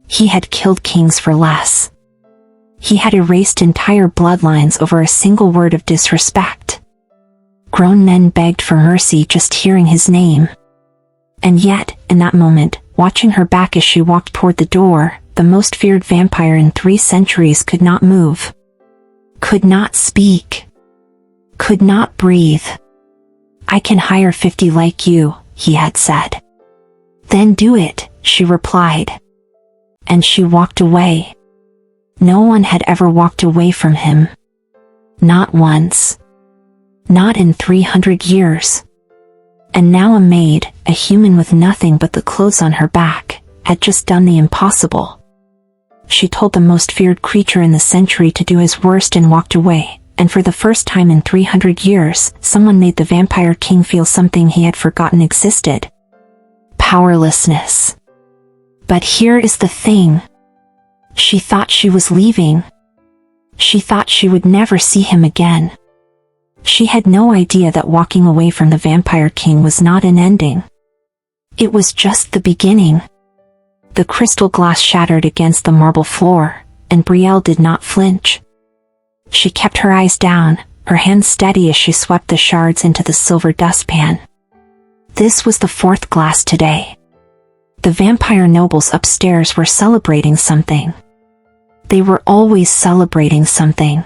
He had killed kings for less. He had erased entire bloodlines over a single word of disrespect. Grown men begged for mercy just hearing his name. And yet, in that moment, watching her back as she walked toward the door, the most feared vampire in 3 centuries could not move. Could not speak. Could not breathe. "I can hire 50 like you," he had said. "Then do it," she replied. And she walked away. No one had ever walked away from him. Not once. Not in 300 years. And now a maid, a human with nothing but the clothes on her back, had just done the impossible. She told the most feared creature in the century to do his worst and walked away, and for the first time in 300 years, someone made the vampire king feel something he had forgotten existed. Powerlessness. But here is the thing. She thought she was leaving. She thought she would never see him again. She had no idea that walking away from the vampire king was not an ending. It was just the beginning. The crystal glass shattered against the marble floor, and Brielle did not flinch. She kept her eyes down, her hands steady as she swept the shards into the silver dustpan. This was the 4th glass today. The vampire nobles upstairs were celebrating something. They were always celebrating something.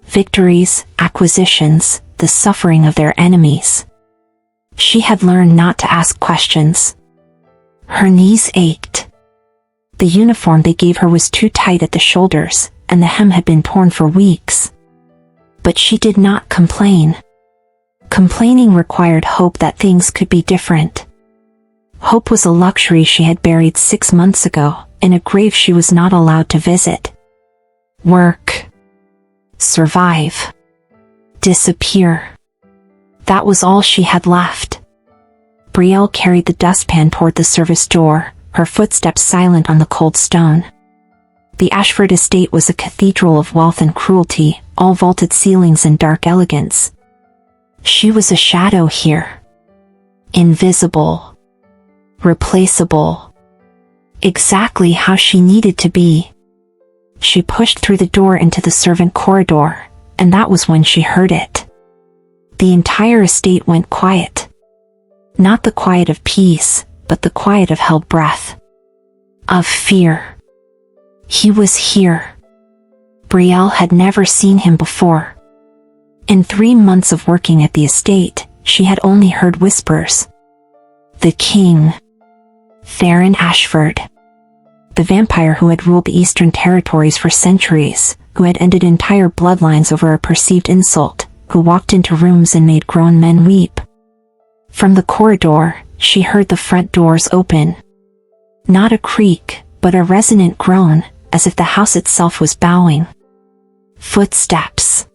Victories, acquisitions, the suffering of their enemies. She had learned not to ask questions. Her knees ached. The uniform they gave her was too tight at the shoulders, and the hem had been torn for weeks. But she did not complain. Complaining required hope that things could be different. Hope was a luxury she had buried 6 months ago, in a grave she was not allowed to visit. Work. Survive. Disappear. That was all she had left. Brielle carried the dustpan toward the service door, her footsteps silent on the cold stone. The Ashford estate was a cathedral of wealth and cruelty, all vaulted ceilings and dark elegance. She was a shadow here. Invisible. Replaceable. Exactly how she needed to be. She pushed through the door into the servant corridor, and that was when she heard it. The entire estate went quiet. Not the quiet of peace, but the quiet of held breath. Of fear. He was here. Brielle had never seen him before. In 3 months of working at the estate, she had only heard whispers. The king. Theron Ashford. The vampire who had ruled the Eastern Territories for centuries, who had ended entire bloodlines over a perceived insult, who walked into rooms and made grown men weep. From the corridor, she heard the front doors open. Not a creak, but a resonant groan, as if the house itself was bowing. Footsteps.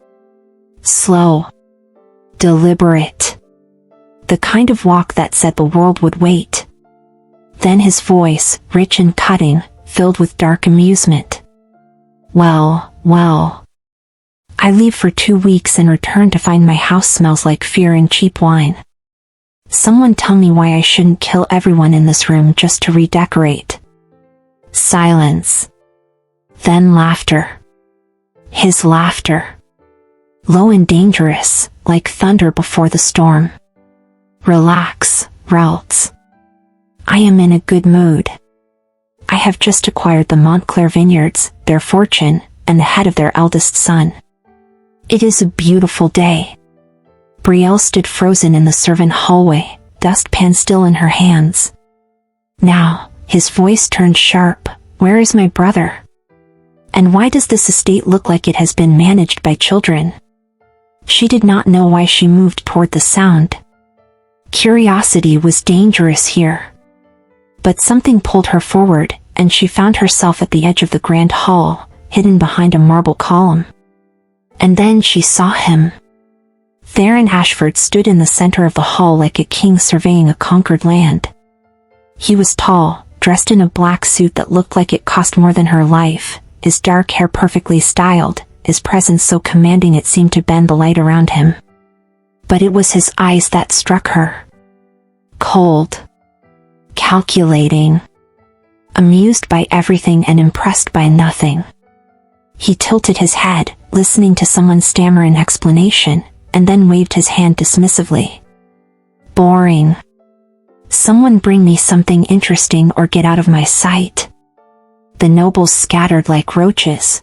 Slow. Deliberate. The kind of walk that said the world would wait. Then his voice, rich and cutting, filled with dark amusement. Well, well. I leave for 2 weeks and return to find my house smells like fear and cheap wine. Someone tell me why I shouldn't kill everyone in this room just to redecorate. Silence. Then laughter. His laughter. Low and dangerous, like thunder before the storm. Relax, Ralts. I am in a good mood. I have just acquired the Montclair vineyards, their fortune, and the head of their eldest son. It is a beautiful day. Brielle stood frozen in the servant hallway, dustpan still in her hands. Now, his voice turned sharp. Where is my brother? And why does this estate look like it has been managed by children? She did not know why she moved toward the sound. Curiosity was dangerous here. But something pulled her forward, and she found herself at the edge of the grand hall, hidden behind a marble column. And then she saw him. Theron Ashford stood in the center of the hall like a king surveying a conquered land. He was tall, dressed in a black suit that looked like it cost more than her life, his dark hair perfectly styled, his presence so commanding it seemed to bend the light around him. But it was his eyes that struck her. Cold. Calculating. amused by everything and impressed by nothing. He tilted his head, listening to someone stammer an explanation, and then waved his hand dismissively. Boring. Someone bring me something interesting or get out of my sight. The nobles scattered like roaches.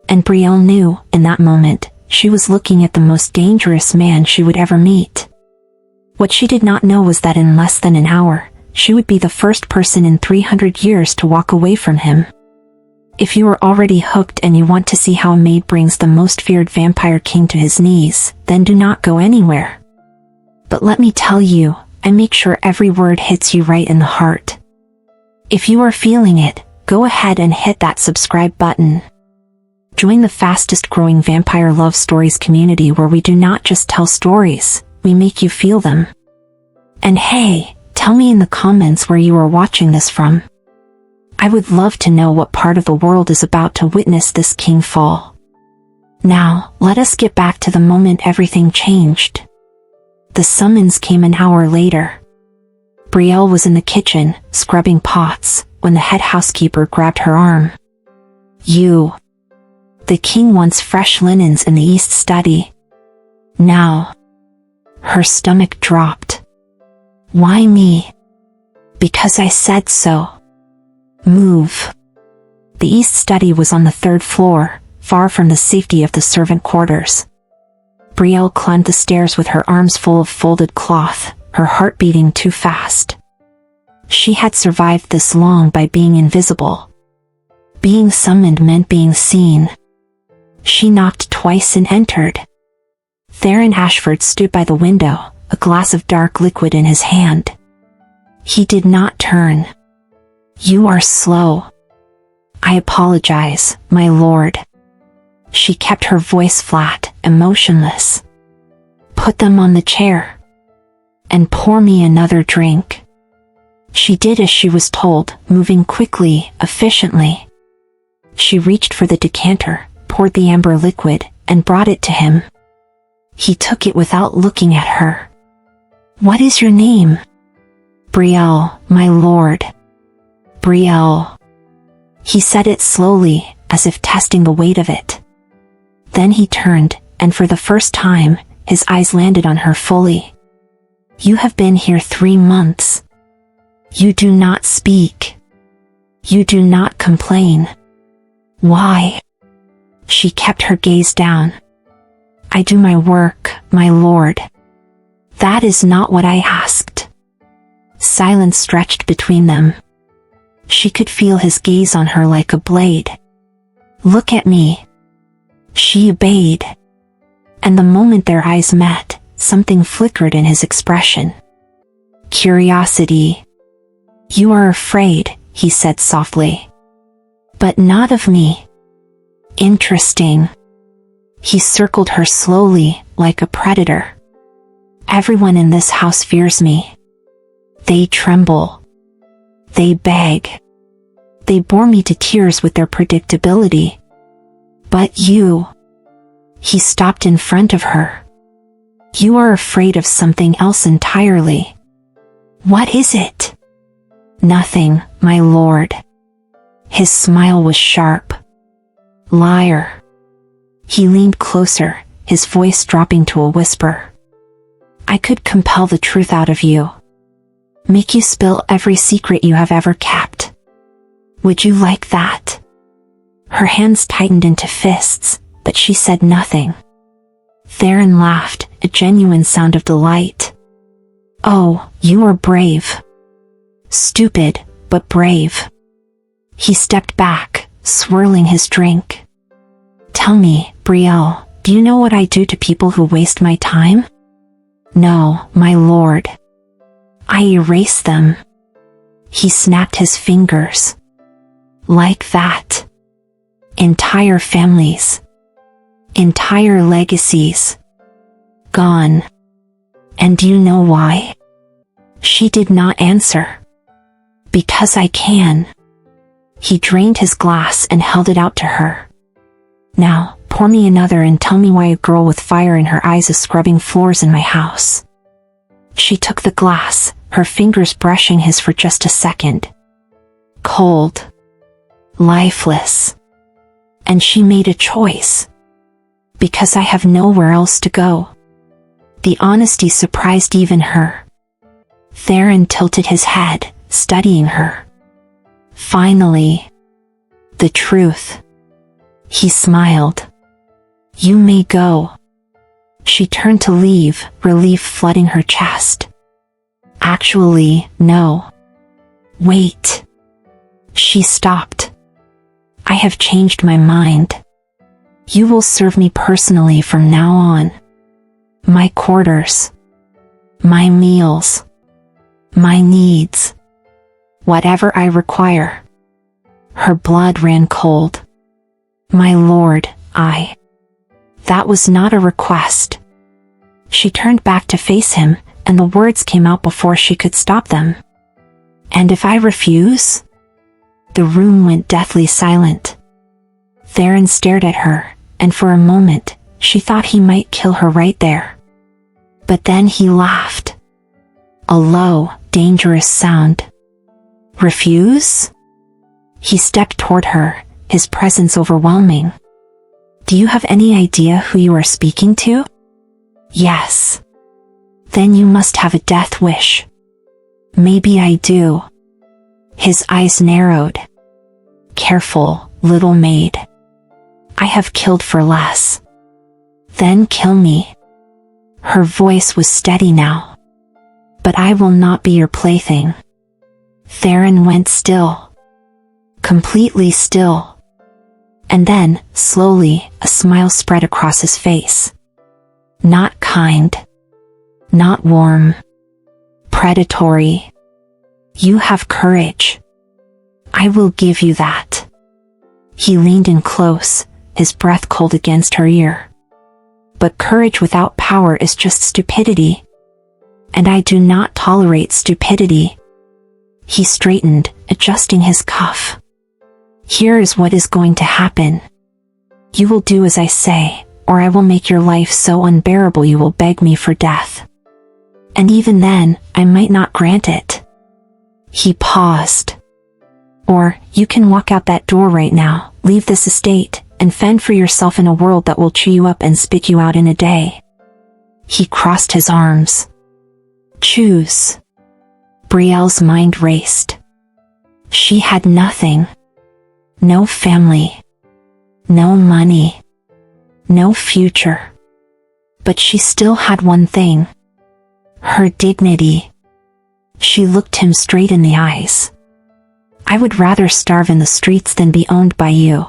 And Brielle knew, in that moment, she was looking at the most dangerous man she would ever meet. What she did not know was that in less than an hour, she would be the first person in 300 years to walk away from him. If you are already hooked and you want to see how a maid brings the most feared vampire king to his knees, then do not go anywhere. But let me tell you, I make sure every word hits you right in the heart. If you are feeling it, go ahead and hit that subscribe button. Join the fastest growing vampire love stories community where we do not just tell stories, we make you feel them. And hey, tell me in the comments where you are watching this from. I would love to know what part of the world is about to witness this king fall. Now, let us get back to the moment everything changed. The summons came an hour later. Brielle was in the kitchen, scrubbing pots, when the head housekeeper grabbed her arm. You. The king wants fresh linens in the east study. Now. Her stomach dropped. Why me? Because I said so. Move. The east study was on the 3rd floor, far from the safety of the servant quarters. Brielle climbed the stairs with her arms full of folded cloth, her heart beating too fast. She had survived this long by being invisible. Being summoned meant being seen. She knocked twice and entered. Theron Ashford stood by the window, a glass of dark liquid in his hand. He did not turn. You are slow. I apologize, my lord. She kept her voice flat, emotionless. Put them on the chair. And pour me another drink. She did as she was told, moving quickly, efficiently. She reached for the decanter, poured the amber liquid, and brought it to him. He took it without looking at her. What is your name? Brielle, my lord. Brielle. He said it slowly, as if testing the weight of it. Then he turned, and for the first time, his eyes landed on her fully. You have been here 3 months. You do not speak. You do not complain. Why? She kept her gaze down. I do my work, my lord. That is not what I asked. Silence stretched between them. She could feel his gaze on her like a blade. Look at me. She obeyed. And the moment their eyes met, something flickered in his expression. Curiosity. You are afraid, he said softly. But not of me. Interesting. He circled her slowly, like a predator. Everyone in this house fears me. They tremble. They beg. They bore me to tears with their predictability. But you. He stopped in front of her. You are afraid of something else entirely. What is it? Nothing, my lord. His smile was sharp. Liar. He leaned closer, his voice dropping to a whisper. I could compel the truth out of you. Make you spill every secret you have ever kept. Would you like that? Her hands tightened into fists, but she said nothing. Theron laughed, a genuine sound of delight. Oh, you are brave. Stupid, but brave. He stepped back, swirling his drink. Tell me, Brielle, do you know what I do to people who waste my time? No, my lord. I erase them. He snapped his fingers. Like that. Entire families. Entire legacies. Gone. And do you know why? She did not answer. Because I can. He drained his glass and held it out to her. Now, pour me another and tell me why a girl with fire in her eyes is scrubbing floors in my house. She took the glass, her fingers brushing his for just a second. cold, lifeless. And she made a choice. Because I have nowhere else to go. The honesty surprised even her. Theron tilted his head, studying her. Finally, the truth. He smiled. You may go. She turned to leave, relief flooding her chest. Actually, no. Wait. She stopped. I have changed my mind. You will serve me personally from now on. My quarters. My meals. My needs. Whatever I require. Her blood ran cold. My lord, That was not a request. She turned back to face him, and the words came out before she could stop them. And if I refuse? The room went deathly silent. Theron stared at her, and for a moment, she thought he might kill her right there. But then he laughed. A low, dangerous sound. Refuse? He stepped toward her, his presence overwhelming. Do you have any idea who you are speaking to? Yes. Then you must have a death wish. Maybe I do. His eyes narrowed. Careful, little maid. I have killed for less. Then kill me. Her voice was steady now. But I will not be your plaything. Theron went still. Completely still. And then, slowly, a smile spread across his face. Not kind. Not warm. Predatory. You have courage. I will give you that. He leaned in close, his breath cold against her ear. But courage without power is just stupidity. And I do not tolerate stupidity. He straightened, adjusting his cuff. Here is what is going to happen. You will do as I say, or I will make your life so unbearable you will beg me for death. And even then, I might not grant it. He paused. Or, you can walk out that door right now, leave this estate, and fend for yourself in a world that will chew you up and spit you out in a day. He crossed his arms. Choose. Brielle's mind raced. She had nothing. No family. No money. No future. But she still had one thing. Her dignity. She looked him straight in the eyes. I would rather starve in the streets than be owned by you.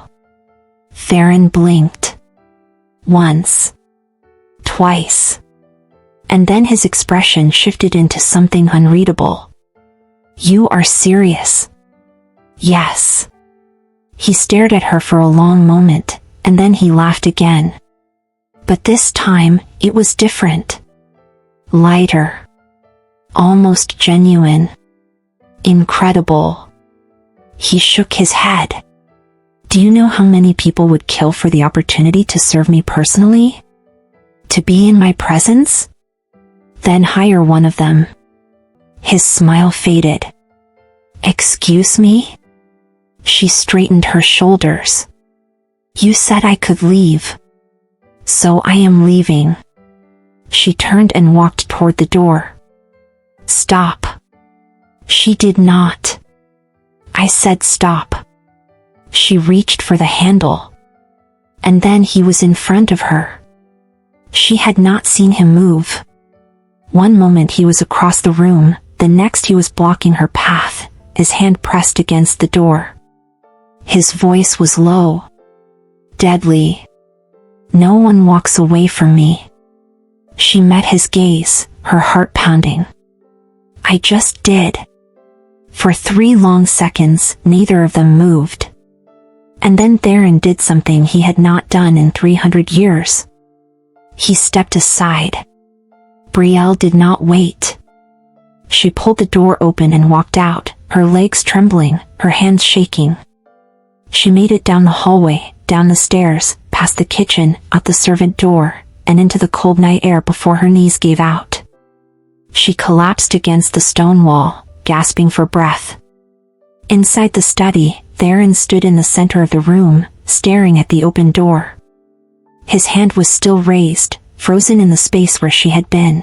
Theron blinked. Once. Twice. And then his expression shifted into something unreadable. You are serious. Yes. He stared at her for a long moment, and then he laughed again. But this time, it was different. Lighter. Almost genuine. Incredible. He shook his head. Do you know how many people would kill for the opportunity to serve me personally? To be in my presence? Then hire one of them. His smile faded. Excuse me? She straightened her shoulders. You said I could leave. So I am leaving. She turned and walked toward the door. Stop. She did not. I said stop. She reached for the handle. And then he was in front of her. She had not seen him move. One moment he was across the room, the next he was blocking her path, his hand pressed against the door. His voice was low. Deadly. No one walks away from me. She met his gaze, her heart pounding. I just did. For 3 long seconds, neither of them moved. And then Theron did something he had not done in 300 years. He stepped aside. Brielle did not wait. She pulled the door open and walked out, her legs trembling, her hands shaking. She made it down the hallway, down the stairs, past the kitchen, out the servant door, and into the cold night air before her knees gave out. She collapsed against the stone wall, gasping for breath. Inside the study, Theron stood in the center of the room, staring at the open door. His hand was still raised, frozen in the space where she had been.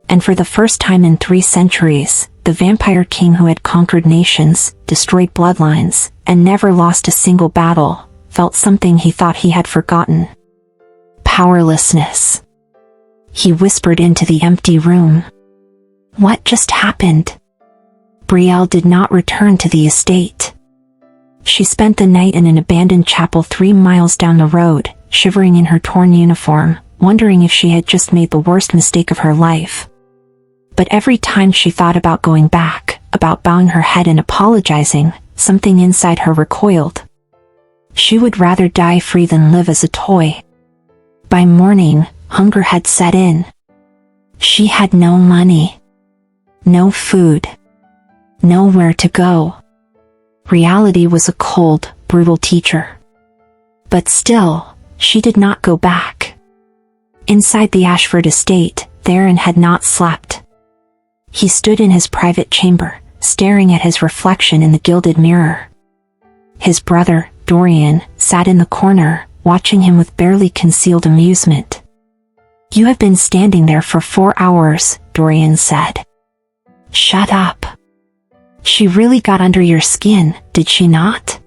And for the first time in 3 centuries, the vampire king who had conquered nations, destroyed bloodlines, and never lost a single battle, felt something he thought he had forgotten. Powerlessness. He whispered into the empty room. What just happened? Brielle did not return to the estate. She spent the night in an abandoned chapel 3 miles down the road, shivering in her torn uniform, wondering if she had just made the worst mistake of her life. But every time she thought about going back, about bowing her head and apologizing, something inside her recoiled. She would rather die free than live as a toy. By morning, hunger had set in. She had no money, no food, nowhere to go. Reality was a cold, brutal teacher. But still, she did not go back. Inside the Ashford estate, Theron had not slept. He stood in his private chamber, staring at his reflection in the gilded mirror. His brother, Dorian, sat in the corner, watching him with barely concealed amusement. You have been standing there for 4 hours, Dorian said. Shut up. She really got under your skin, did she not?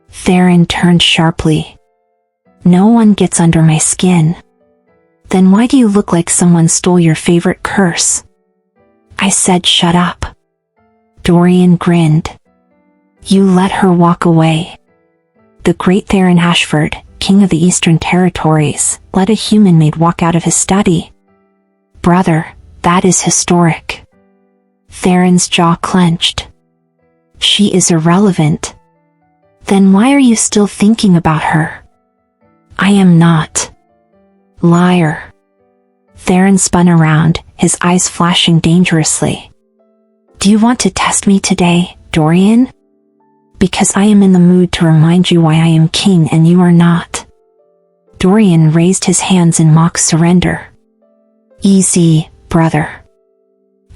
Theron turned sharply. No one gets under my skin. Then why do you look like someone stole your favorite curse? I said shut up. Dorian grinned. You let her walk away. The great Theron Ashford, king of the Eastern Territories, let a human maid walk out of his study. Brother, that is historic. Theron's jaw clenched. She is irrelevant. Then why are you still thinking about her? I am not. Liar. Theron spun around, his eyes flashing dangerously. Do you want to test me today, Dorian? Because I am in the mood to remind you why I am king and you are not. Dorian raised his hands in mock surrender. Easy, brother.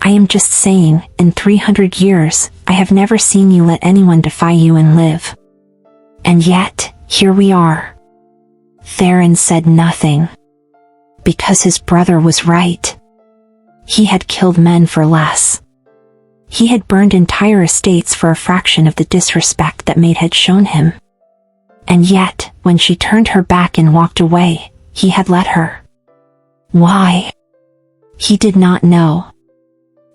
I am just saying, in 300 years, I have never seen you let anyone defy you and live. And yet, here we are. Theron said nothing. Because his brother was right. He had killed men for less. He had burned entire estates for a fraction of the disrespect that Maid had shown him. And yet, when she turned her back and walked away, he had let her. Why? He did not know.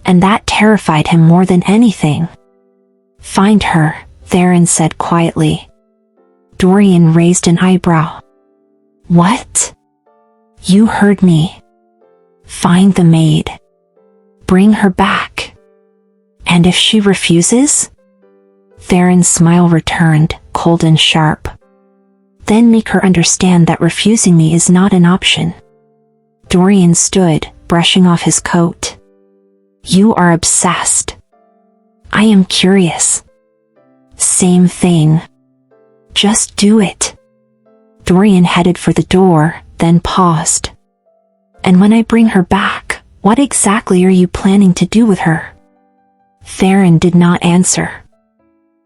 And that terrified him more than anything. Find her, Theron said quietly. Dorian raised an eyebrow. What? You heard me. Find the maid. Bring her back. And if she refuses? Theron's smile returned, cold and sharp. Then make her understand that refusing me is not an option. Dorian stood, brushing off his coat. You are obsessed. I am curious. Same thing. Just do it. Dorian headed for the door, then paused. And when I bring her back, what exactly are you planning to do with her? Theron did not answer.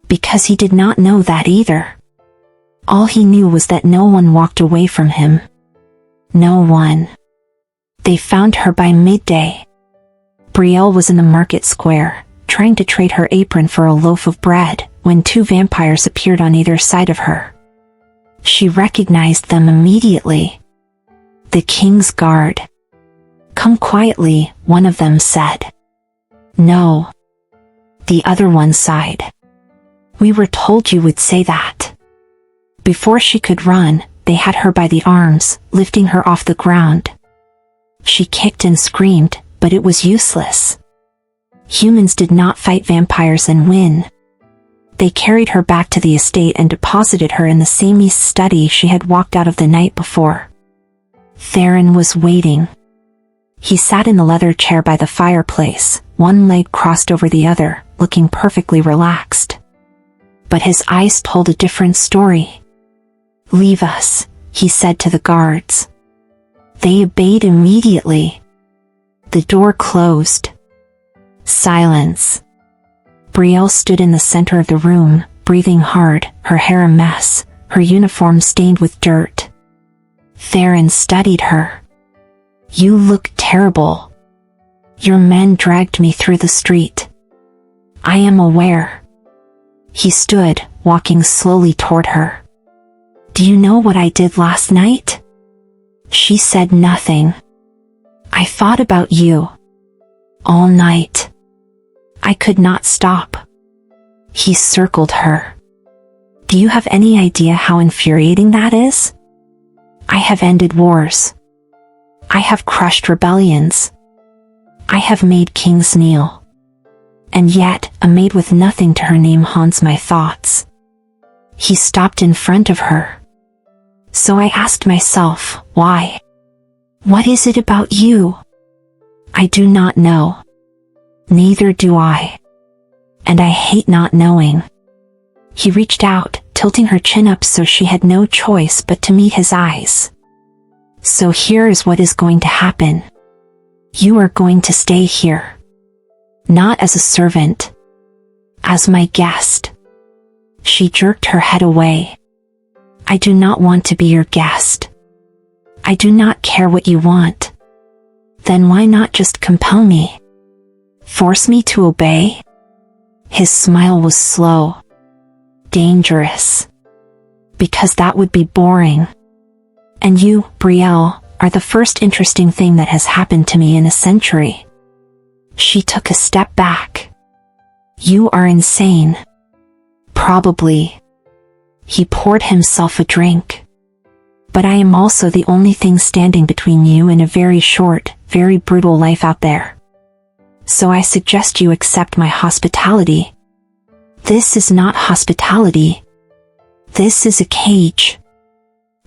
Because he did not know that either. All he knew was that no one walked away from him. No one. They found her by midday. Brielle was in the market square, trying to trade her apron for a loaf of bread, when 2 vampires appeared on either side of her. She recognized them immediately. The king's guard. Come quietly, one of them said. No. The other one sighed. We were told you would say that. Before she could run, they had her by the arms, lifting her off the ground. She kicked and screamed, but it was useless. Humans did not fight vampires and win. They carried her back to the estate and deposited her in the same east study she had walked out of the night before. Theron was waiting. He sat in the leather chair by the fireplace, one leg crossed over the other, looking perfectly relaxed. But his eyes told a different story. Leave us, he said to the guards. They obeyed immediately. The door closed. Silence. Brielle stood in the center of the room, breathing hard, her hair a mess, her uniform stained with dirt. Theron studied her. You look terrible. Your men dragged me through the street. I am aware. He stood, walking slowly toward her. Do you know what I did last night? She said nothing. I thought about you. All night. I could not stop. He circled her. Do you have any idea how infuriating that is? I have ended wars. I have crushed rebellions. I have made kings kneel. And yet, a maid with nothing to her name haunts my thoughts. He stopped in front of her. So I asked myself, why? What is it about you? I do not know. Neither do I. And I hate not knowing. He reached out, tilting her chin up so she had no choice but to meet his eyes. So here is what is going to happen. You are going to stay here. Not as a servant. As my guest. She jerked her head away. I do not want to be your guest. I do not care what you want. Then why not just compel me? Force me to obey? His smile was slow. Dangerous. Because that would be boring. And you, Brielle, are the first interesting thing that has happened to me in a century. She took a step back. You are insane. Probably. He poured himself a drink. But I am also the only thing standing between you and a very short, very brutal life out there. So I suggest you accept my hospitality. This is not hospitality. This is a cage.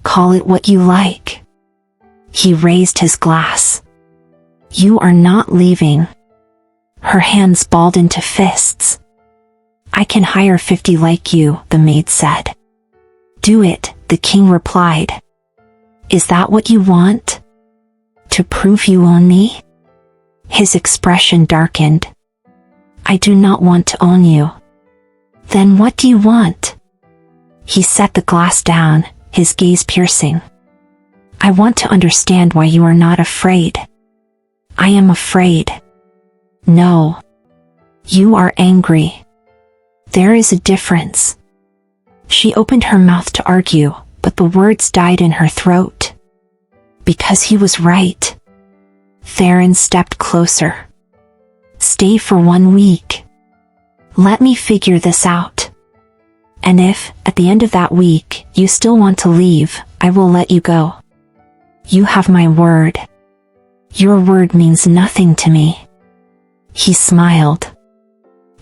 Call it what you like. He raised his glass. You are not leaving. Her hands balled into fists. I can hire 50 like you, the maid said. Do it, the king replied. Is that what you want? To prove you own me? His expression darkened. I do not want to own you. Then what do you want? He set the glass down, his gaze piercing. I want to understand why you are not afraid. I am afraid. No. You are angry. There is a difference. She opened her mouth to argue, but the words died in her throat. Because he was right. Theron stepped closer. Stay for 1 week. Let me figure this out. And if, at the end of that week, you still want to leave, I will let you go. You have my word. Your word means nothing to me. He smiled.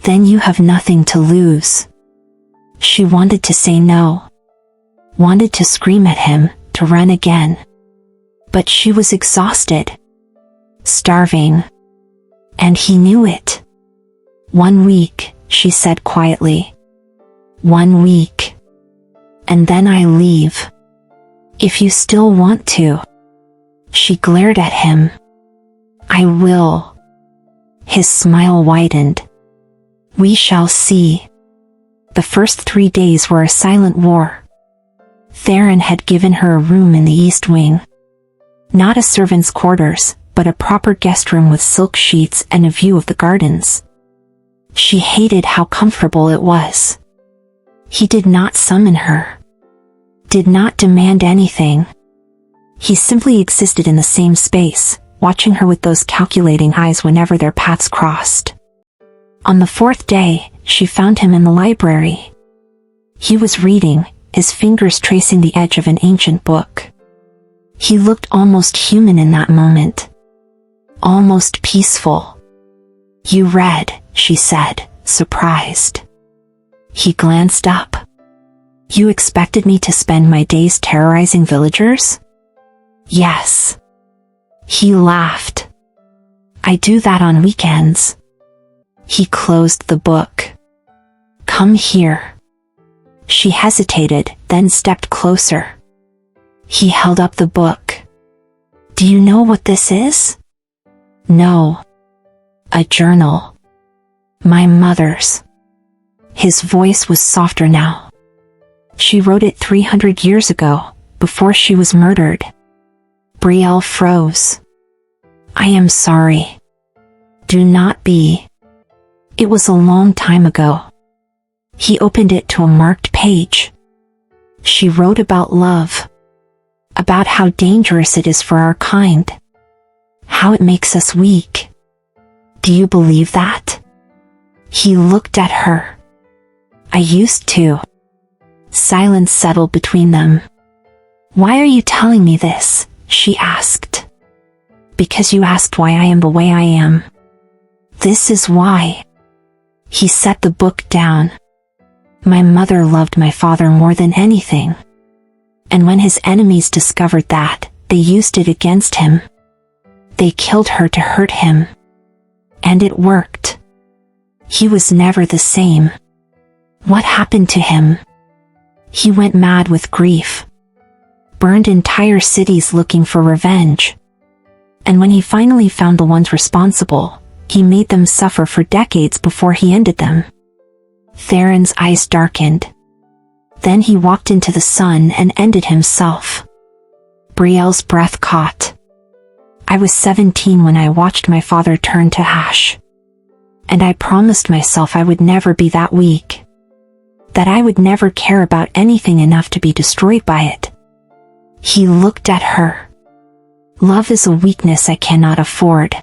Then you have nothing to lose. She wanted to say no. Wanted to scream at him, to run again. But she was exhausted. Starving. And he knew it. 1 week, she said quietly. 1 week. And then I leave. If you still want to. She glared at him. I will. His smile widened. We shall see. The first 3 days were a silent war. Theron had given her a room in the East Wing. Not a servant's quarters, but a proper guest room with silk sheets and a view of the gardens. She hated how comfortable it was. He did not summon her. Did not demand anything. He simply existed in the same space, watching her with those calculating eyes whenever their paths crossed. On the 4th day, she found him in the library. He was reading, his fingers tracing the edge of an ancient book. He looked almost human in that moment. Almost peaceful. You read, she said, surprised. He glanced up. You expected me to spend my days terrorizing villagers? Yes. He laughed. I do that on weekends. He closed the book. Come here. She hesitated, then stepped closer. He held up the book. Do you know what this is? No. A journal. My mother's. His voice was softer now. She wrote it 300 years ago, before she was murdered. Brielle froze. I am sorry. Do not be. It was a long time ago. He opened it to a marked page. She wrote about love. About how dangerous it is for our kind. How it makes us weak. Do you believe that? He looked at her. I used to. Silence settled between them. Why are you telling me this? She asked. Because you asked why I am the way I am. This is why. He set the book down. My mother loved my father more than anything. And when his enemies discovered that, they used it against him. They killed her to hurt him. And it worked. He was never the same. What happened to him? He went mad with grief. Burned entire cities looking for revenge. And when he finally found the ones responsible, he made them suffer for decades before he ended them. Theron's eyes darkened. Then he walked into the sun and ended himself. Brielle's breath caught. I was 17 when I watched my father turn to ash. And I promised myself I would never be that weak. That I would never care about anything enough to be destroyed by it. He looked at her. Love is a weakness I cannot afford.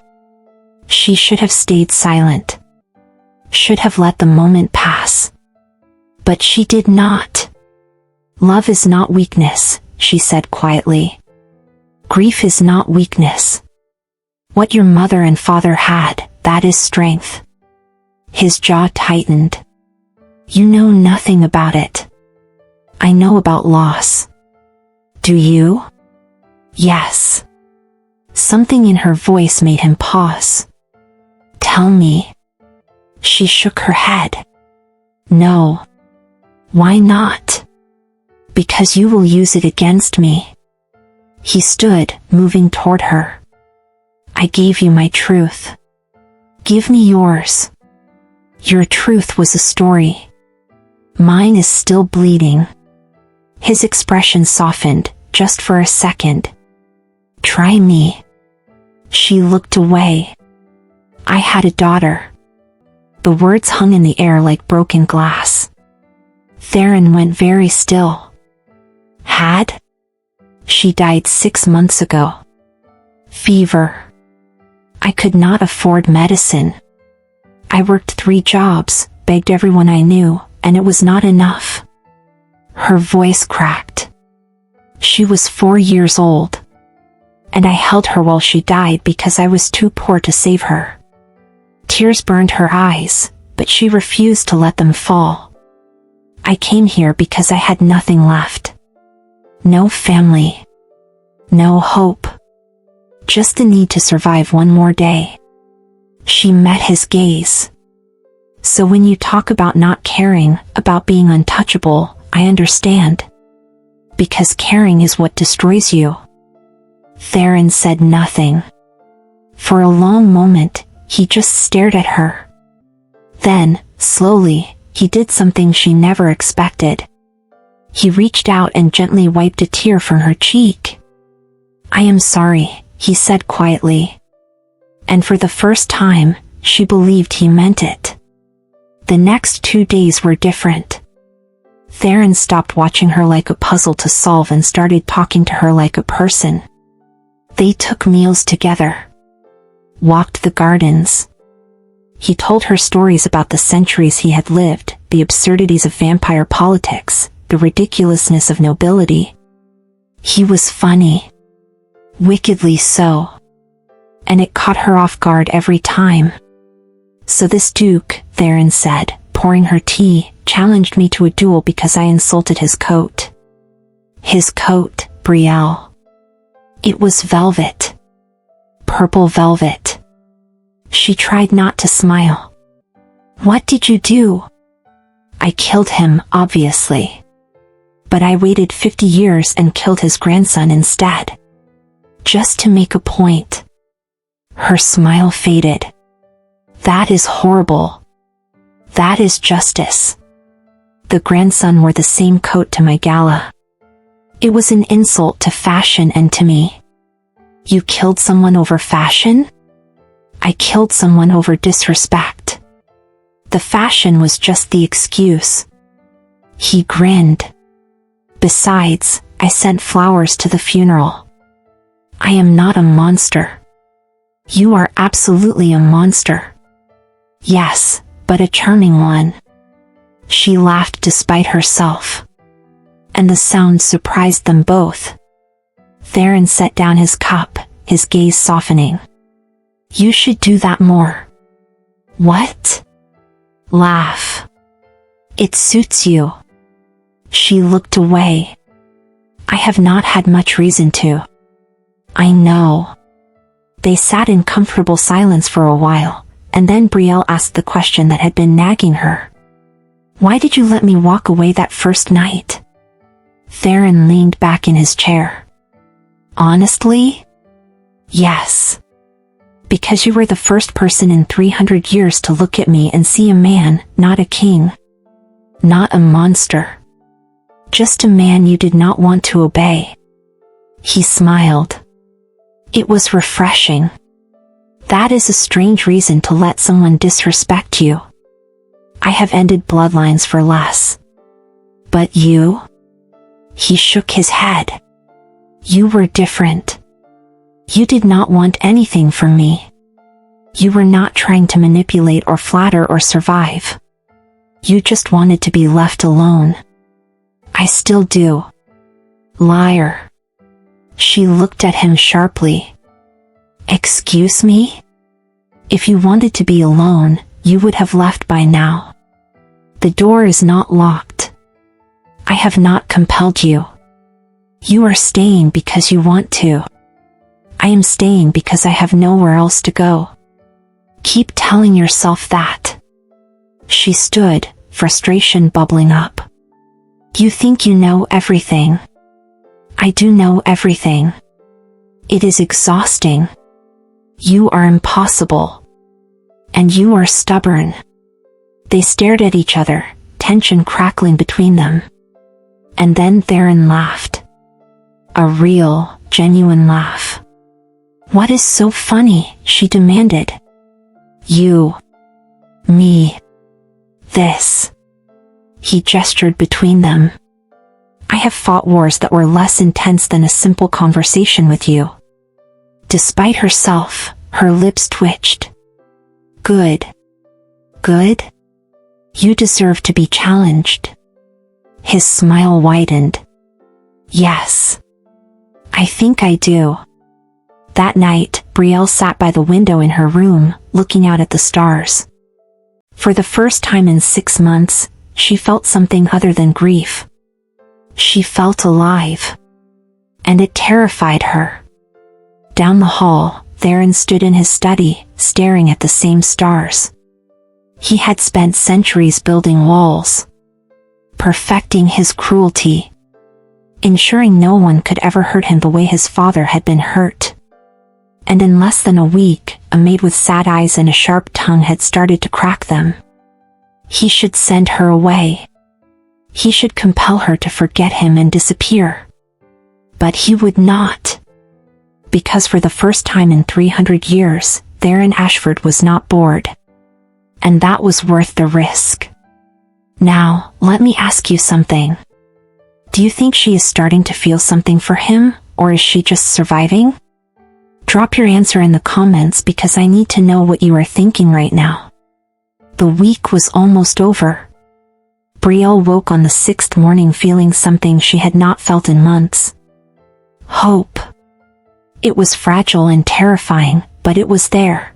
She should have stayed silent. Should have let the moment pass. But she did not. Love is not weakness, she said quietly. Grief is not weakness. What your mother and father had, that is strength. His jaw tightened. You know nothing about it. I know about loss. Do you? Yes. Something in her voice made him pause. Tell me. She shook her head. No. Why not? Because you will use it against me. He stood, moving toward her. I gave you my truth. Give me yours. Your truth was a story. Mine is still bleeding. His expression softened, just for a second. Try me. She looked away. I had a daughter. The words hung in the air like broken glass. Theron went very still. Had? She died 6 months ago. Fever. I could not afford medicine. I worked 3 jobs, begged everyone I knew, and it was not enough. Her voice cracked. She was 4 years old. And I held her while she died because I was too poor to save her. Tears burned her eyes, but she refused to let them fall. I came here because I had nothing left. No family. No hope. Just the need to survive one more day. She met his gaze. So when you talk about not caring, about being untouchable, I understand. Because caring is what destroys you. Theron said nothing. For a long moment, he just stared at her. Then, slowly, he did something she never expected. He reached out and gently wiped a tear from her cheek. I am sorry, he said quietly. And for the first time, she believed he meant it. The next 2 days were different. Theron stopped watching her like a puzzle to solve and started talking to her like a person. They took meals together. Walked the gardens. He told her stories about the centuries he had lived, the absurdities of vampire politics, the ridiculousness of nobility. He was funny. Wickedly so. And it caught her off guard every time. So this Duke, Theron said, pouring her tea, challenged me to a duel because I insulted his coat. His coat, Brielle. It was velvet. Purple velvet. She tried not to smile. What did you do? I killed him, obviously. But I waited 50 years and killed his grandson instead. Just to make a point. Her smile faded. That is horrible. That is justice. the grandson wore the same coat to my gala. It was an insult to fashion and to me. You killed someone over fashion? I killed someone over disrespect. The fashion was just the excuse. He grinned. Besides, I sent flowers to the funeral. I am not a monster. You are absolutely a monster. Yes, but a charming one. She laughed despite herself. And the sound surprised them both. Theron set down his cup, his gaze softening. You should do that more. What? Laugh. It suits you. She looked away. I have not had much reason to. I know. They sat in comfortable silence for a while, and then Brielle asked the question that had been nagging her. Why did you let me walk away that first night? Theron leaned back in his chair. Honestly? Yes. Because you were the first person in 300 years to look at me and see a man, not a king. Not a monster. Just a man you did not want to obey. He smiled. It was refreshing. That is a strange reason to let someone disrespect you. I have ended bloodlines for less. But you? He shook his head. You were different. You did not want anything from me. You were not trying to manipulate or flatter or survive. You just wanted to be left alone. I still do. Liar. She looked at him sharply. Excuse me? If you wanted to be alone, you would have left by now. The door is not locked. I have not compelled you. You are staying because you want to. I am staying because I have nowhere else to go. Keep telling yourself that. She stood, frustration bubbling up. You think you know everything. I do know everything. It is exhausting. You are impossible. And you are stubborn. They stared at each other, tension crackling between them. And then Theron laughed. A real, genuine laugh. What is so funny? She demanded. You. Me. This. He gestured between them. I have fought wars that were less intense than a simple conversation with you. Despite herself, her lips twitched. Good. Good? You deserve to be challenged. His smile widened. Yes. I think I do. That night, Brielle sat by the window in her room, looking out at the stars. For the first time in 6 months, she felt something other than grief. She felt alive. And it terrified her. Down the hall, Theron stood in his study, staring at the same stars. He had spent centuries building walls. Perfecting his cruelty. Ensuring no one could ever hurt him the way his father had been hurt. And in less than a week, a maid with sad eyes and a sharp tongue had started to crack them. He should send her away. He should compel her to forget him and disappear. But he would not. Because for the first time in 300 years, Theron Ashford was not bored. And that was worth the risk. Now, let me ask you something. Do you think she is starting to feel something for him, or is she just surviving? Drop your answer in the comments because I need to know what you are thinking right now. The week was almost over. Brielle woke on the 6th morning feeling something she had not felt in months. Hope. It was fragile and terrifying, but it was there.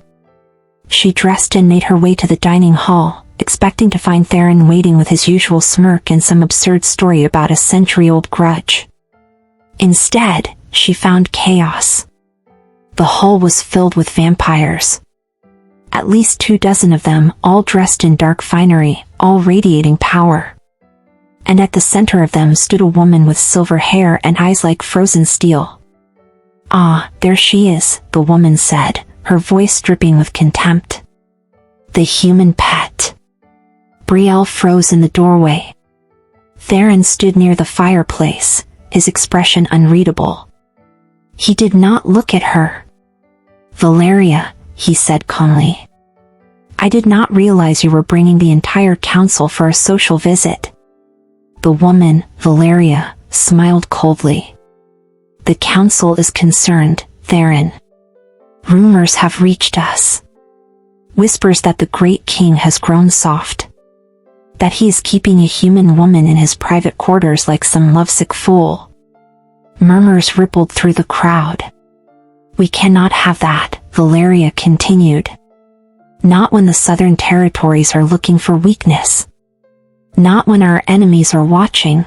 She dressed and made her way to the dining hall, expecting to find Theron waiting with his usual smirk and some absurd story about a century-old grudge. Instead, she found chaos. The hall was filled with vampires. At least 24 of them, all dressed in dark finery, all radiating power. And at the center of them stood a woman with silver hair and eyes like frozen steel. Ah, there she is, the woman said, her voice dripping with contempt. The human pet. Brielle froze in the doorway. Theron stood near the fireplace, his expression unreadable. He did not look at her. "Valeria," he said calmly. "I did not realize you were bringing the entire council for a social visit." The woman, Valeria, smiled coldly. "The council is concerned, Theron. Rumors have reached us. Whispers that the great king has grown soft. That he is keeping a human woman in his private quarters like some lovesick fool." Murmurs rippled through the crowd. "We cannot have that," Valeria continued. "Not when the southern territories are looking for weakness. Not when our enemies are watching."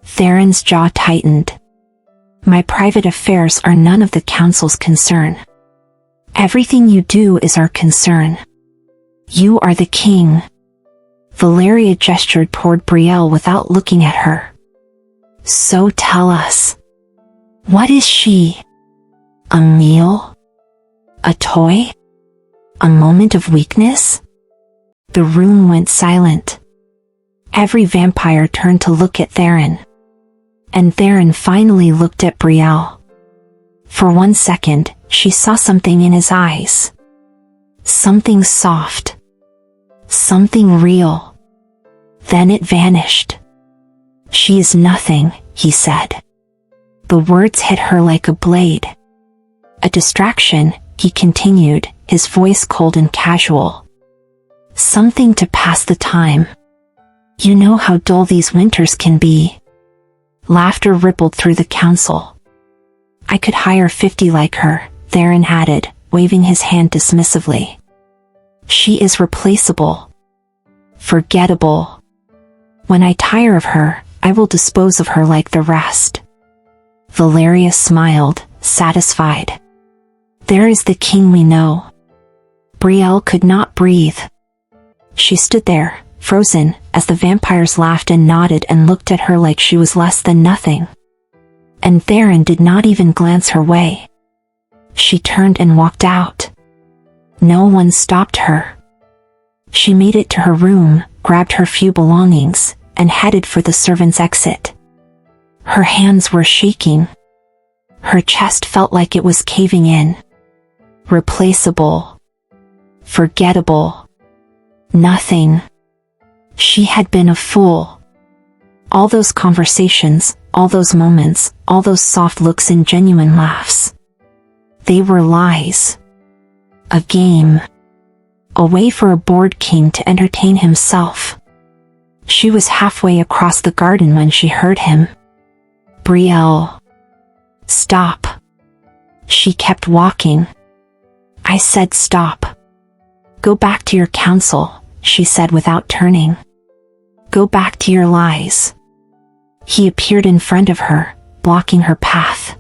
Theron's jaw tightened. "My private affairs are none of the council's concern. Everything you do is our concern. You are the king." Valeria gestured toward Brielle without looking at her. "So tell us. What is she? A meal? A toy? A moment of weakness?" The room went silent. Every vampire turned to look at Theron. And Theron finally looked at Brielle. For one second, she saw something in his eyes. Something soft. Something real. Then it vanished. "She is nothing," he said. The words hit her like a blade. "A distraction," he continued, his voice cold and casual. "Something to pass the time. You know how dull these winters can be." Laughter rippled through the council. "I could hire 50 like her," Theron added, waving his hand dismissively. "She is replaceable. Forgettable. When I tire of her, I will dispose of her like the rest." Valeria smiled, satisfied. "There is the king we know." Brielle could not breathe. She stood there, frozen, as the vampires laughed and nodded and looked at her like she was less than nothing. And Theron did not even glance her way. She turned and walked out. No one stopped her. She made it to her room, grabbed her few belongings, and headed for the servants' exit. Her hands were shaking. Her chest felt like it was caving in. Replaceable. Forgettable. Nothing. She had been a fool. All those conversations, all those moments, all those soft looks and genuine laughs. They were lies. A game. A way for a bored king to entertain himself. She was halfway across the garden when she heard him. "Brielle. Stop." She kept walking. "I said stop. Go back to your council," she said without turning. "Go back to your lies." He appeared in front of her, blocking her path.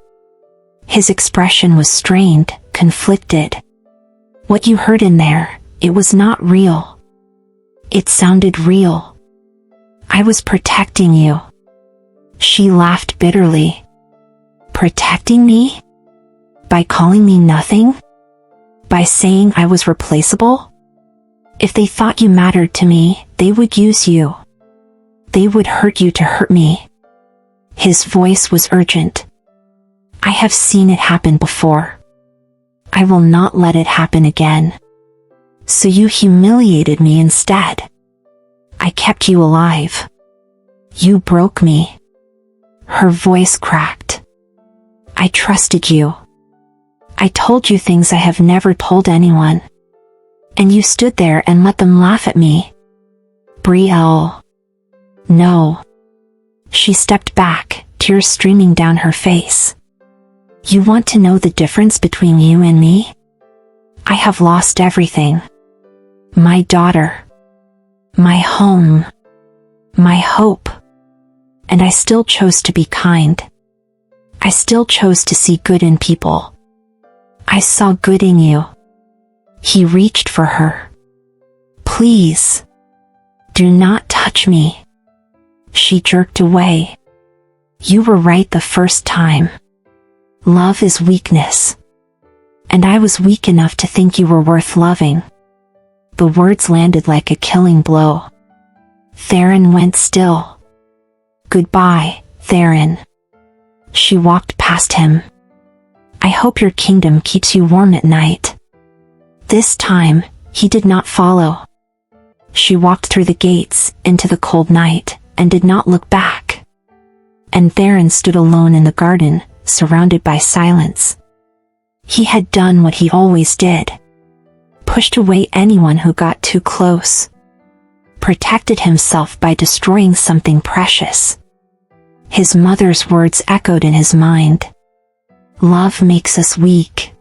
His expression was strained, conflicted. "What you heard in there, it was not real." "It sounded real. I was protecting you." She laughed bitterly. "Protecting me? By calling me nothing? By saying I was replaceable? If they thought you mattered to me, they would use you. They would hurt you to hurt me." His voice was urgent. "I have seen it happen before. I will not let it happen again. So you humiliated me instead. I kept you alive. You broke me." Her voice cracked. "I trusted you. I told you things I have never told anyone. And you stood there and let them laugh at me." "Brielle." "No." She stepped back, tears streaming down her face. "You want to know the difference between you and me? I have lost everything. My daughter. My home. My hope. And I still chose to be kind. I still chose to see good in people. I saw good in you." He reached for her. "Please. Do not touch me." She jerked away. "You were right the first time. Love is weakness. And I was weak enough to think you were worth loving." The words landed like a killing blow. Theron went still. Goodbye, Theron. She walked past him. I hope your kingdom keeps you warm at night. This time, he did not follow. She walked through the gates, into the cold night, and did not look back. And Theron stood alone in the garden, surrounded by silence. He had done what he always did. Pushed away anyone who got too close. Protected himself by destroying something precious. His mother's words echoed in his mind. Love makes us weak.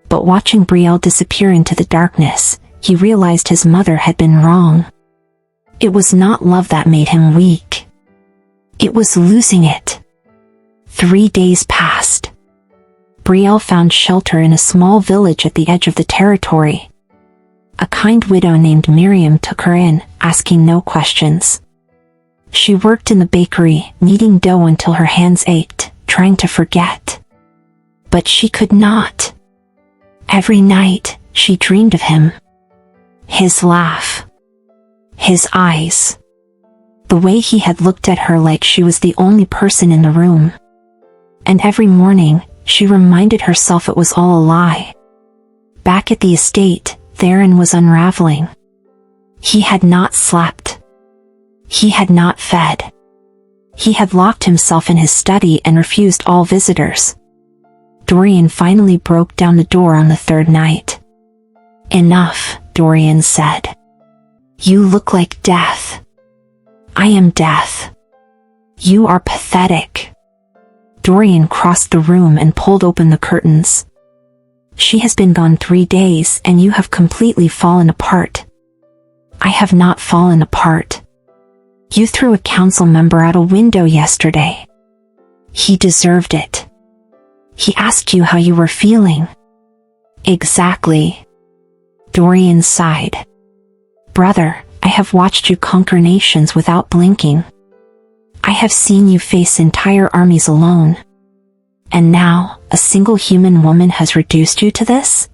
But watching Brielle disappear into the darkness, he realized his mother had been wrong. It was not love that made him weak. It was losing it. 3 days passed. Brielle found shelter in a small village at the edge of the territory. A kind widow named Miriam took her in, asking no questions. She worked in the bakery, kneading dough until her hands ached, trying to forget. But she could not. Every night, she dreamed of him. His laugh. His eyes. The way he had looked at her like she was the only person in the room. And every morning, she reminded herself it was all a lie. Back at the estate, Theron was unraveling. He had not slept. He had not fed. He had locked himself in his study and refused all visitors. Dorian finally broke down the door on the 3rd night. Enough, Dorian said. You look like death. I am death. You are pathetic. Dorian crossed the room and pulled open the curtains. She has been gone 3 days and you have completely fallen apart. I have not fallen apart. You threw a council member out a window yesterday. He deserved it. He asked you how you were feeling. Exactly. Dorian sighed. Brother, I have watched you conquer nations without blinking. I have seen you face entire armies alone. And now, a single human woman has reduced you to this?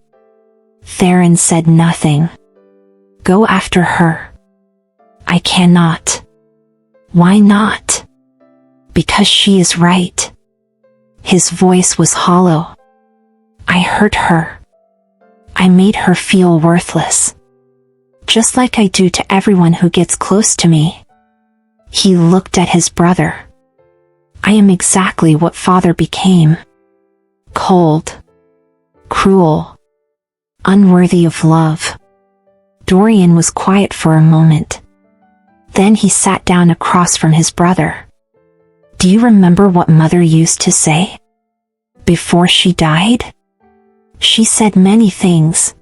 Theron said nothing. Go after her. I cannot. Why not? Because she is right. His voice was hollow. I hurt her. I made her feel worthless. Just like I do to everyone who gets close to me. He looked at his brother. I am exactly what father became. Cold. Cruel. Unworthy of love. Dorian was quiet for a moment. Then he sat down across from his brother. Do you remember what Mother used to say? Before she died? She said many things.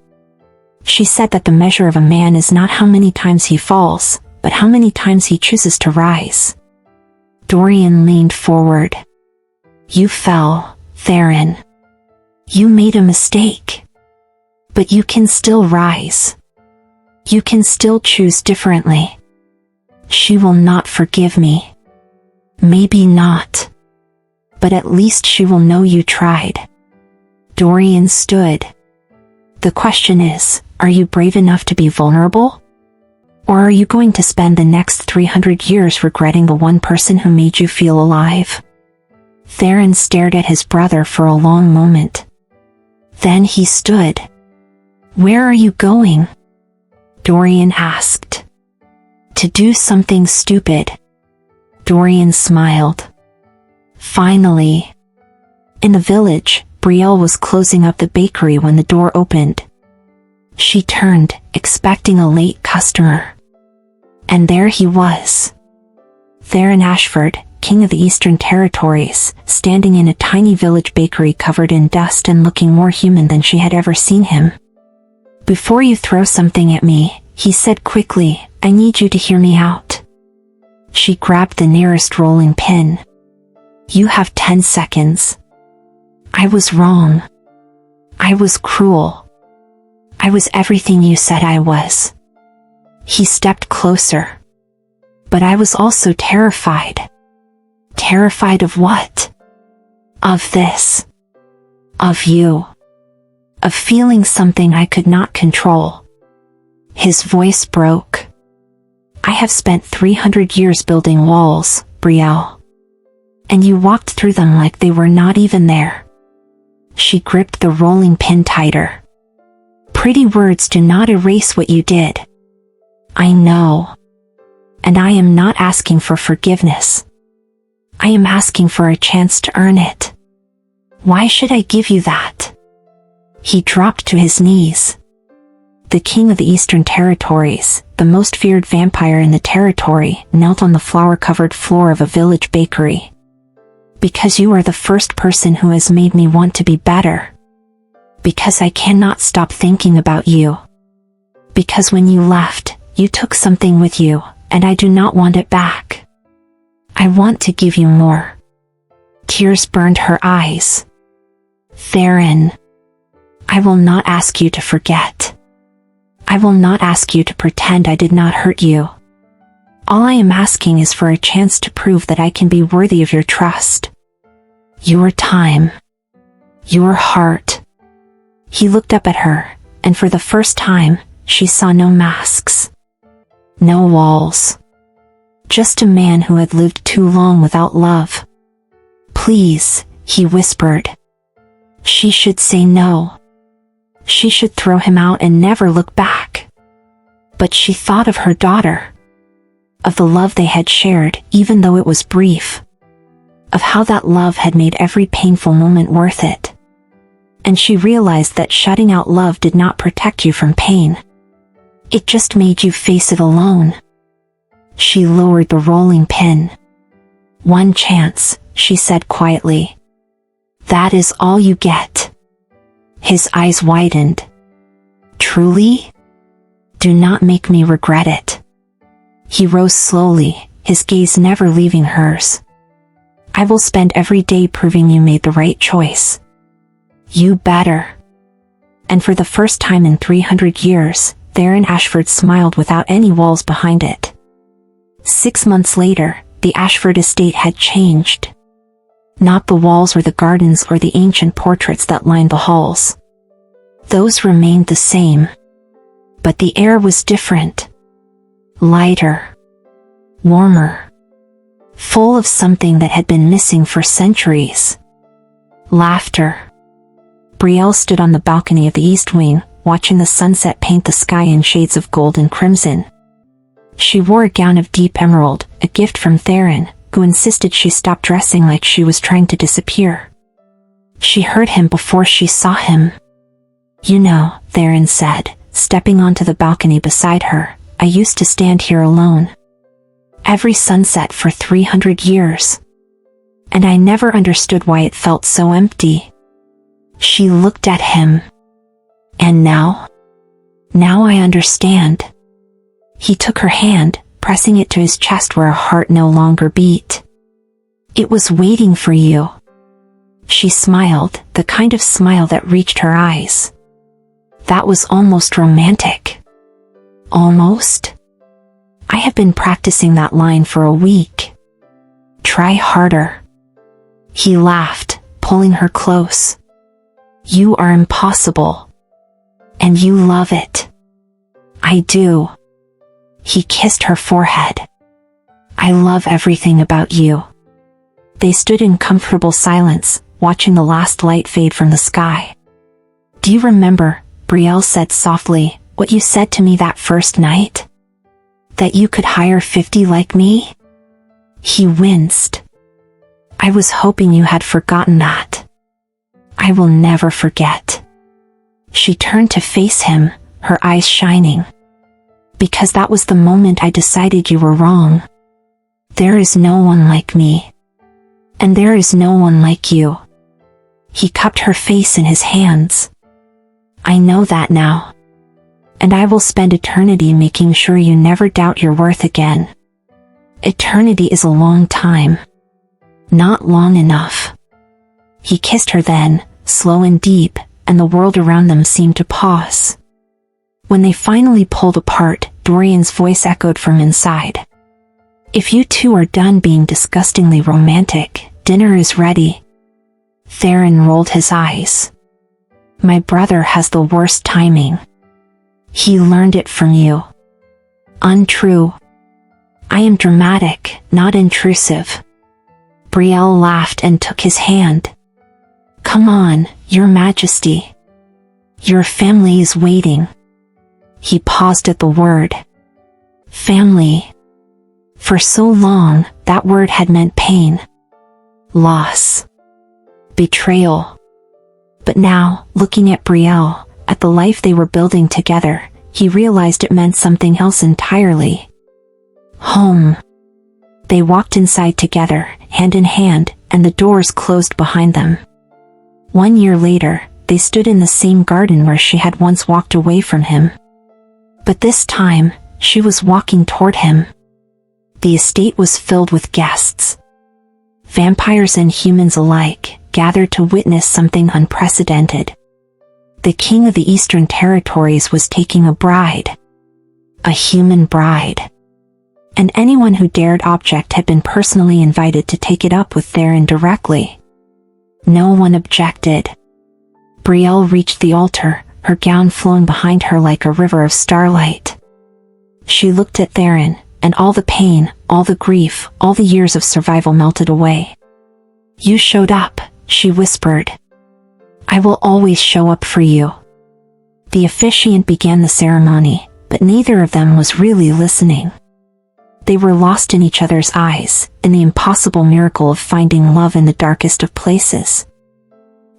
She said that the measure of a man is not how many times he falls, but how many times he chooses to rise. Dorian leaned forward. You fell, Theron. You made a mistake. But you can still rise. You can still choose differently. She will not forgive me. Maybe not. But at least she will know you tried. Dorian stood. The question is, are you brave enough to be vulnerable? Or are you going to spend the next 300 years regretting the one person who made you feel alive? Theron stared at his brother for a long moment. Then he stood. Where are you going? Dorian asked. To do something stupid. Dorian smiled. Finally. In the village, Brielle was closing up the bakery when the door opened. She turned, expecting a late customer. And there he was. Theron Ashford, king of the Eastern Territories, standing in a tiny village bakery covered in dust and looking more human than she had ever seen him. Before you throw something at me, he said quickly, I need you to hear me out. She grabbed the nearest rolling pin. You have 10 seconds. I was wrong. I was cruel. I was everything you said I was. He stepped closer. But I was also terrified. Terrified of what? Of this. Of you. Of feeling something I could not control. His voice broke. I have spent 300 years building walls, Brielle. And you walked through them like they were not even there. She gripped the rolling pin tighter. Pretty words do not erase what you did. I know. And I am not asking for forgiveness. I am asking for a chance to earn it. Why should I give you that? He dropped to his knees. The king of the Eastern Territories, the most feared vampire in the territory, knelt on the flour-covered floor of a village bakery. Because you are the first person who has made me want to be better. Because I cannot stop thinking about you. Because when you left, you took something with you, and I do not want it back. I want to give you more. Tears burned her eyes. Theron, I will not ask you to forget. I will not ask you to pretend I did not hurt you. All I am asking is for a chance to prove that I can be worthy of your trust. Your time. Your heart. He looked up at her, and for the first time, she saw no masks. No walls. Just a man who had lived too long without love. Please, he whispered. She should say no. She should throw him out and never look back. But she thought of her daughter. Of the love they had shared, even though it was brief. Of how that love had made every painful moment worth it. And she realized that shutting out love did not protect you from pain. It just made you face it alone. She lowered the rolling pin. One chance, she said quietly. That is all you get. His eyes widened. Truly? Do not make me regret it. He rose slowly, his gaze never leaving hers. I will spend every day proving you made the right choice. You better. And for the first time in 300 years, Theron Ashford smiled without any walls behind it. 6 months later, the Ashford estate had changed. Not the walls or the gardens or the ancient portraits that lined the halls. Those remained the same. But the air was different. Lighter. Warmer. Full of something that had been missing for centuries. Laughter. Brielle stood on the balcony of the East Wing, watching the sunset paint the sky in shades of gold and crimson. She wore a gown of deep emerald, a gift from Theron, who insisted she stop dressing like she was trying to disappear. She heard him before she saw him. You know, Theron said, stepping onto the balcony beside her, I used to stand here alone. Every sunset for 300 years. And I never understood why it felt so empty. She looked at him. And now? Now I understand. He took her hand, pressing it to his chest where her heart no longer beat. It was waiting for you. She smiled, the kind of smile that reached her eyes. That was almost romantic. Almost? I have been practicing that line for a week. Try harder. He laughed, pulling her close. You are impossible. And you love it. I do. He kissed her forehead. I love everything about you. They stood in comfortable silence, watching the last light fade from the sky. Do you remember, Brielle said softly, what you said to me that first night? That you could hire 50 like me? He winced. I was hoping you had forgotten that. I will never forget. She turned to face him, her eyes shining. Because that was the moment I decided you were wrong. There is no one like me. And there is no one like you. He cupped her face in his hands. I know that now. And I will spend eternity making sure you never doubt your worth again. Eternity is a long time. Not long enough. He kissed her then, slow and deep, and the world around them seemed to pause. When they finally pulled apart, Dorian's voice echoed from inside. If you two are done being disgustingly romantic, dinner is ready. Theron rolled his eyes. My brother has the worst timing. He learned it from you. Untrue. I am dramatic, not intrusive. Brielle laughed and took his hand. Come on, Your Majesty. Your family is waiting. He paused at the word. Family. For so long, that word had meant pain, loss, betrayal. But now, looking at Brielle, at the life they were building together, he realized it meant something else entirely. Home. They walked inside together, hand in hand, and the doors closed behind them. 1 year later, they stood in the same garden where she had once walked away from him. But this time, she was walking toward him. The estate was filled with guests. Vampires and humans alike gathered to witness something unprecedented. The king of the Eastern Territories was taking a bride. A human bride. And anyone who dared object had been personally invited to take it up with Theron directly. No one objected. Brielle reached the altar, her gown flowing behind her like a river of starlight. She looked at Theron, and all the pain, all the grief, all the years of survival melted away. You showed up, she whispered. I will always show up for you. The officiant began the ceremony, but neither of them was really listening. They were lost in each other's eyes, in the impossible miracle of finding love in the darkest of places.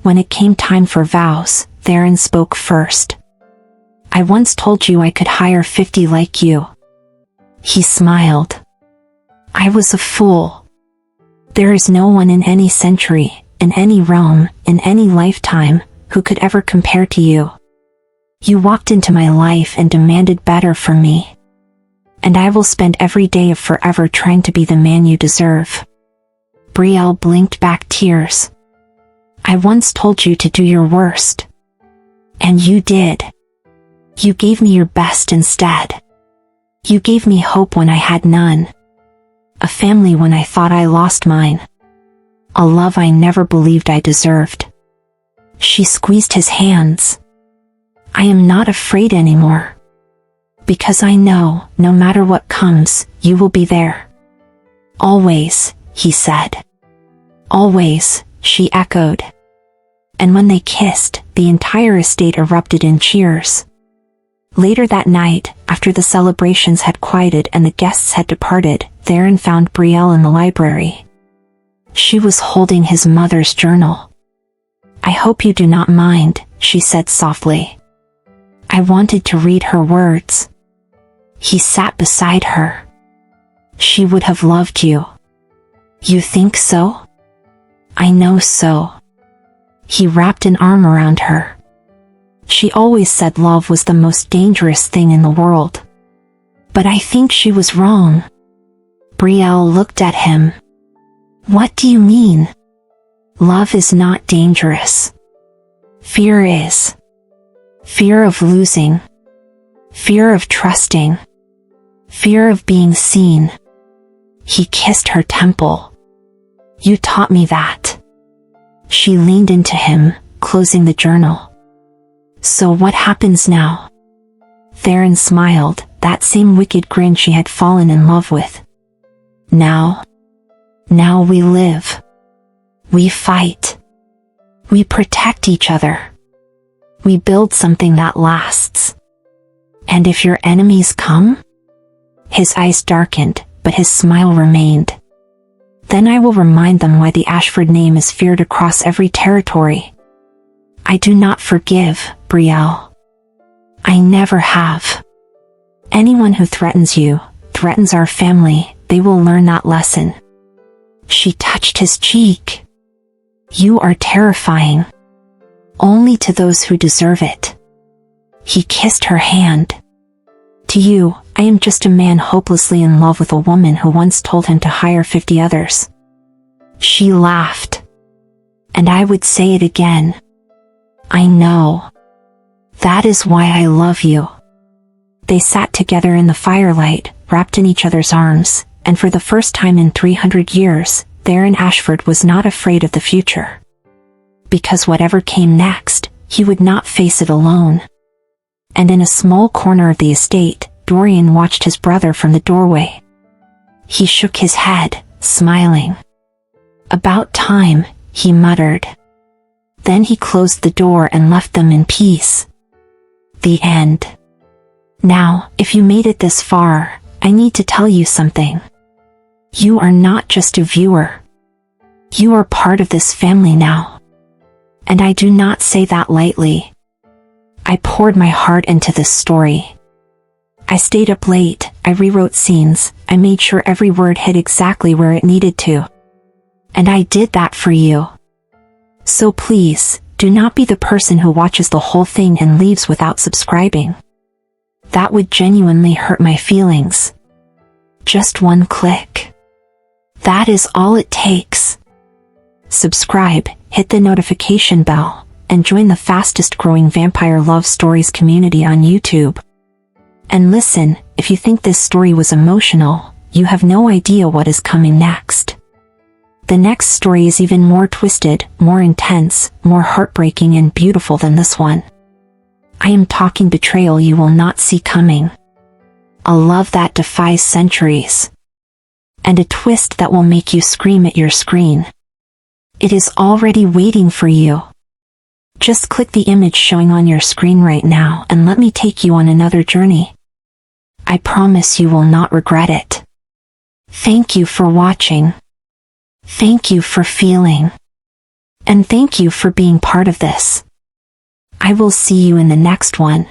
When it came time for vows, Theron spoke first. I once told you I could hire 50 like you. He smiled. I was a fool. There is no one in any century, in any realm, in any lifetime, who could ever compare to you. You walked into my life and demanded better from me. And I will spend every day of forever trying to be the man you deserve. Brielle blinked back tears. I once told you to do your worst. And you did. You gave me your best instead. You gave me hope when I had none. A family when I thought I lost mine. A love I never believed I deserved. She squeezed his hands. I am not afraid anymore. Because I know, no matter what comes, you will be there. Always, he said. Always, she echoed. And when they kissed, the entire estate erupted in cheers. Later that night, after the celebrations had quieted and the guests had departed, Theron found Brielle in the library. She was holding his mother's journal. I hope you do not mind, she said softly. I wanted to read her words. He sat beside her. She would have loved you. You think so? I know so. He wrapped an arm around her. She always said love was the most dangerous thing in the world. But I think she was wrong. Brielle looked at him. What do you mean? Love is not dangerous. Fear is. Fear of losing. Fear of trusting. Fear of being seen. He kissed her temple. You taught me that. She leaned into him, closing the journal. So what happens now? Theron smiled, that same wicked grin she had fallen in love with. Now we live. We fight. We protect each other. We build something that lasts. And if your enemies come? His eyes darkened, but his smile remained. Then I will remind them why the Ashford name is feared across every territory. I do not forgive, Brielle. I never have. Anyone who threatens you, threatens our family, they will learn that lesson. She touched his cheek. You are terrifying. Only to those who deserve it. He kissed her hand. To you, I am just a man hopelessly in love with a woman who once told him to hire 50 others. She laughed. And I would say it again. I know. That is why I love you. They sat together in the firelight, wrapped in each other's arms, and for the first time in 300 years, Theron Ashford was not afraid of the future. Because whatever came next, he would not face it alone. And in a small corner of the estate, Dorian watched his brother from the doorway. He shook his head, smiling. "About time," he muttered. Then he closed the door and left them in peace. The end. Now, if you made it this far, I need to tell you something. You are not just a viewer. You are part of this family now. And I do not say that lightly. I poured my heart into this story. I stayed up late, I rewrote scenes, I made sure every word hit exactly where it needed to. And I did that for you. So please, do not be the person who watches the whole thing and leaves without subscribing. That would genuinely hurt my feelings. Just one click. That is all it takes. Subscribe, hit the notification bell, and join the fastest growing vampire love stories community on YouTube. And listen, if you think this story was emotional, you have no idea what is coming next. The next story is even more twisted, more intense, more heartbreaking and beautiful than this one. I am talking betrayal you will not see coming. A love that defies centuries. And a twist that will make you scream at your screen. It is already waiting for you. Just click the image showing on your screen right now and let me take you on another journey. I promise you will not regret it. Thank you for watching. Thank you for feeling. And thank you for being part of this. I will see you in the next one.